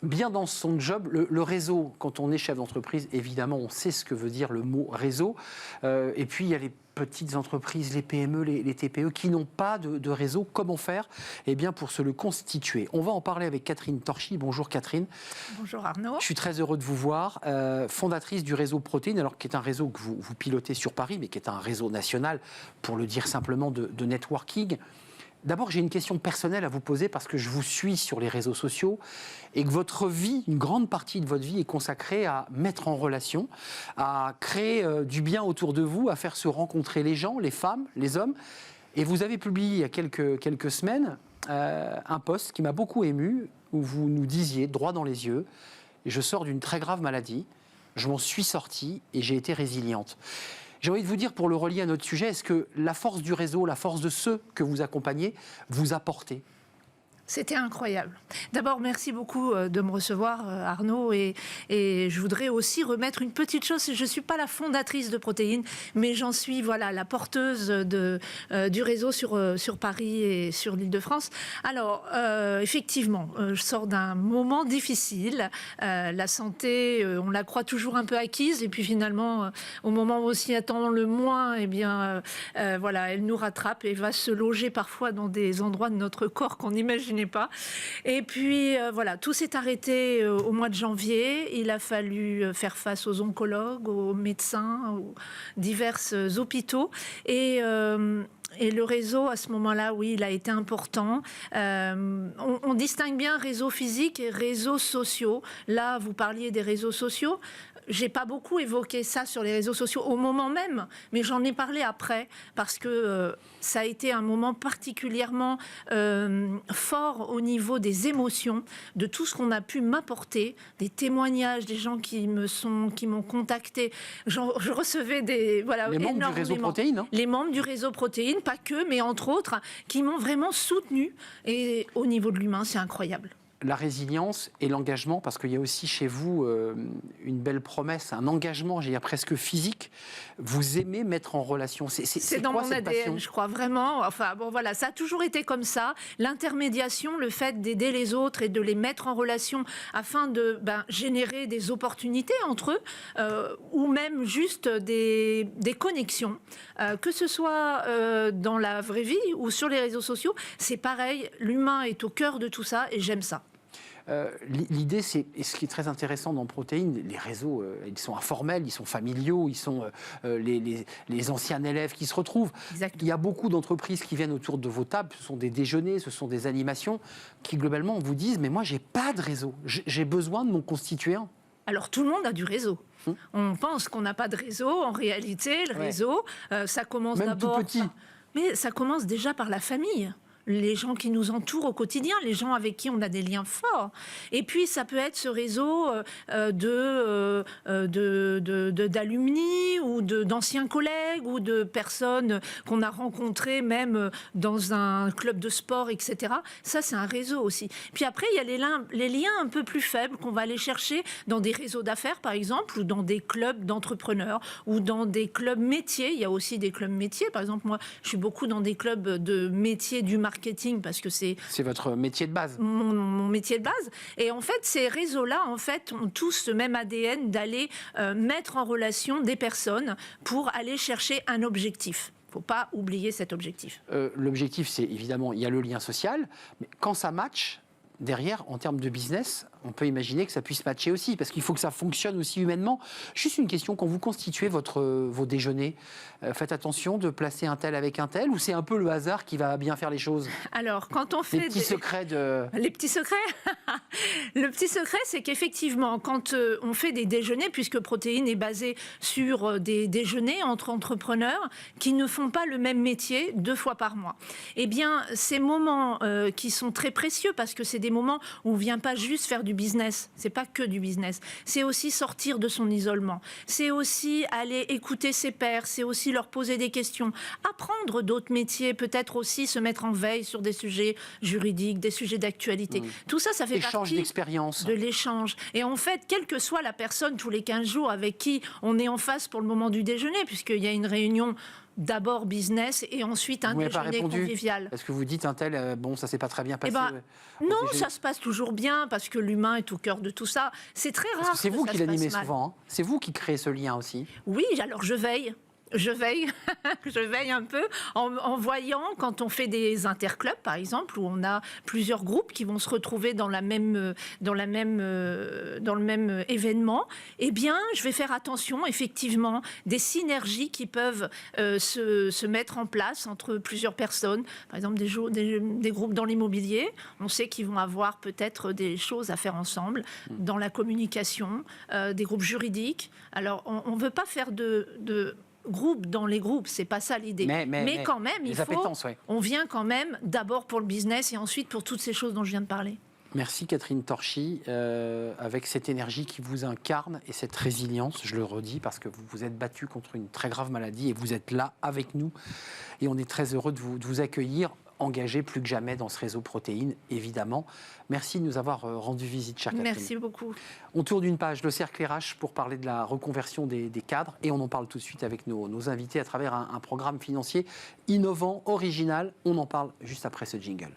bien dans son job. Le réseau, quand on est chef d'entreprise, évidemment, on sait ce que veut dire le mot réseau. Et puis, il y a les petites entreprises, les PME, les TPE qui n'ont pas de réseau. Comment faire pour se le constituer? On va en parler avec Catherine Torchy. Bonjour Catherine. Bonjour Arnaud. Je suis très heureux de vous voir. Fondatrice du réseau Protéine, alors qui est un réseau que vous pilotez sur Paris, mais qui est un réseau national, pour le dire simplement, de networking. D'abord, j'ai une question personnelle à vous poser parce que je vous suis sur les réseaux sociaux et que votre vie, une grande partie de votre vie est consacrée à mettre en relation, à créer du bien autour de vous, à faire se rencontrer les gens, les femmes, les hommes. Et vous avez publié il y a quelques semaines un post qui m'a beaucoup ému où vous nous disiez, droit dans les yeux, « Je sors d'une très grave maladie, je m'en suis sortie et j'ai été résiliente ». J'ai envie de vous dire, pour le relier à notre sujet, est-ce que la force du réseau, la force de ceux que vous accompagnez, vous a porté ? C'était incroyable. D'abord, merci beaucoup de me recevoir, Arnaud. Et je voudrais aussi remettre une petite chose. Je ne suis pas la fondatrice de Protéine, mais j'en suis la porteuse du réseau sur Paris et sur l'Île-de-France. Alors, effectivement, je sors d'un moment difficile. La santé, on la croit toujours un peu acquise. Et puis finalement, au moment où on s'y attend le moins, elle nous rattrape et va se loger parfois dans des endroits de notre corps qu'on imagine pas. Et puis tout s'est arrêté au mois de janvier. Il a fallu faire face aux oncologues, aux médecins, aux divers hôpitaux. Et le réseau, à ce moment-là, oui, il a été important. On distingue bien réseaux physiques et réseaux sociaux. Là, vous parliez des réseaux sociaux. J'ai pas beaucoup évoqué ça sur les réseaux sociaux au moment même, mais j'en ai parlé après parce que ça a été un moment particulièrement fort au niveau des émotions, de tout ce qu'on a pu m'apporter, des témoignages, des gens qui m'ont contacté. Je recevais les membres du réseau Protéine, hein. Les membres du réseau Protéine, pas que, mais entre autres, qui m'ont vraiment soutenu. Et au niveau de l'humain, c'est incroyable. La résilience et l'engagement, parce qu'il y a aussi chez vous une belle promesse, un engagement, j'ai presque physique. Vous aimez mettre en relation. C'est dans mon ADN, je crois vraiment. Enfin, ça a toujours été comme ça. L'intermédiation, le fait d'aider les autres et de les mettre en relation afin de générer des opportunités entre eux, ou même juste des connexions, que ce soit dans la vraie vie ou sur les réseaux sociaux, c'est pareil. L'humain est au cœur de tout ça et j'aime ça. L'idée, c'est, et ce qui est très intéressant dans Protéine, les réseaux, ils sont informels, ils sont familiaux, ils sont les anciens élèves qui se retrouvent. Exactement. Il y a beaucoup d'entreprises qui viennent autour de vos tables, ce sont des déjeuners, ce sont des animations, qui globalement vous disent « mais moi, j'ai pas de réseau, j'ai besoin de m'en constituer un ». Alors, tout le monde a du réseau. On pense qu'on n'a pas de réseau. En réalité, le réseau, ça commence même d'abord... tout petit. Mais ça commence déjà par la famille. Les gens qui nous entourent au quotidien, les gens avec qui on a des liens forts. Et puis, ça peut être ce réseau d'alumni ou d'anciens collègues ou de personnes qu'on a rencontrées même dans un club de sport, etc. Ça, c'est un réseau aussi. Puis après, il y a les liens un peu plus faibles qu'on va aller chercher dans des réseaux d'affaires, par exemple, ou dans des clubs d'entrepreneurs, ou dans des clubs métiers. Il y a aussi des clubs métiers. Par exemple, moi, je suis beaucoup dans des clubs de métiers du marketing, parce que c'est votre métier de base. Mon métier de base. Et en fait, ces réseaux-là, ont tous ce même ADN d'aller mettre en relation des personnes pour aller chercher un objectif. Il ne faut pas oublier cet objectif. L'objectif, c'est évidemment, il y a le lien social, mais quand ça match, derrière, en termes de business, on peut imaginer que ça puisse matcher aussi, parce qu'il faut que ça fonctionne aussi humainement. Juste une question, quand vous constituez vos déjeuners, faites attention de placer un tel avec un tel, ou c'est un peu le hasard qui va bien faire les choses ? Alors, quand on fait... Les petits secrets de... Les petits secrets. Le petit secret, c'est qu'effectivement, quand on fait des déjeuners, puisque Protéine est basée sur des déjeuners entre entrepreneurs qui ne font pas le même métier 2 fois par mois, eh bien, ces moments qui sont très précieux, parce que c'est des moments où on ne vient pas juste faire du business, c'est pas que du business, c'est aussi sortir de son isolement, c'est aussi aller écouter ses pairs, c'est aussi leur poser des questions, apprendre d'autres métiers, peut-être aussi se mettre en veille sur des sujets juridiques, des sujets d'actualité. Tout ça, ça fait partie d'expérience, de l'échange. Et en fait, quelle que soit la personne tous les 15 jours avec qui on est en face pour le moment du déjeuner, puisqu'il y a une réunion d'abord business et ensuite un Vous m'avez pas déjeuner répondu. convivial. Est-ce que vous dites un tel, bon, ça s'est pas très bien passé Non, ça se passe toujours bien parce que l'humain est au cœur de tout ça. C'est très rare. Parce que c'est vous ça qui se passe l'animez mal. souvent, hein. C'est vous qui créez ce lien aussi. Oui, alors je veille. Je veille, je veille un peu en voyant quand on fait des interclubs, par exemple, où on a plusieurs groupes qui vont se retrouver dans le même événement. Eh bien, je vais faire attention, effectivement, des synergies qui peuvent se mettre en place entre plusieurs personnes. Par exemple, des groupes dans l'immobilier. On sait qu'ils vont avoir peut-être des choses à faire ensemble dans la communication, des groupes juridiques. Alors, on ne veut pas faire de groupes dans les groupes, c'est pas ça l'idée. Mais quand même, on vient quand même d'abord pour le business et ensuite pour toutes ces choses dont je viens de parler. Merci Catherine Torchy, avec cette énergie qui vous incarne et cette résilience, je le redis, parce que vous vous êtes battue contre une très grave maladie et vous êtes là avec nous. Et on est très heureux de vous accueillir, engagé plus que jamais dans ce réseau Protéines, évidemment. Merci de nous avoir rendu visite, chère Catherine. Merci beaucoup. On tourne une page, le cercle RH, pour parler de la reconversion des cadres. Et on en parle tout de suite avec nos invités à travers un programme financier innovant, original. On en parle juste après ce jingle.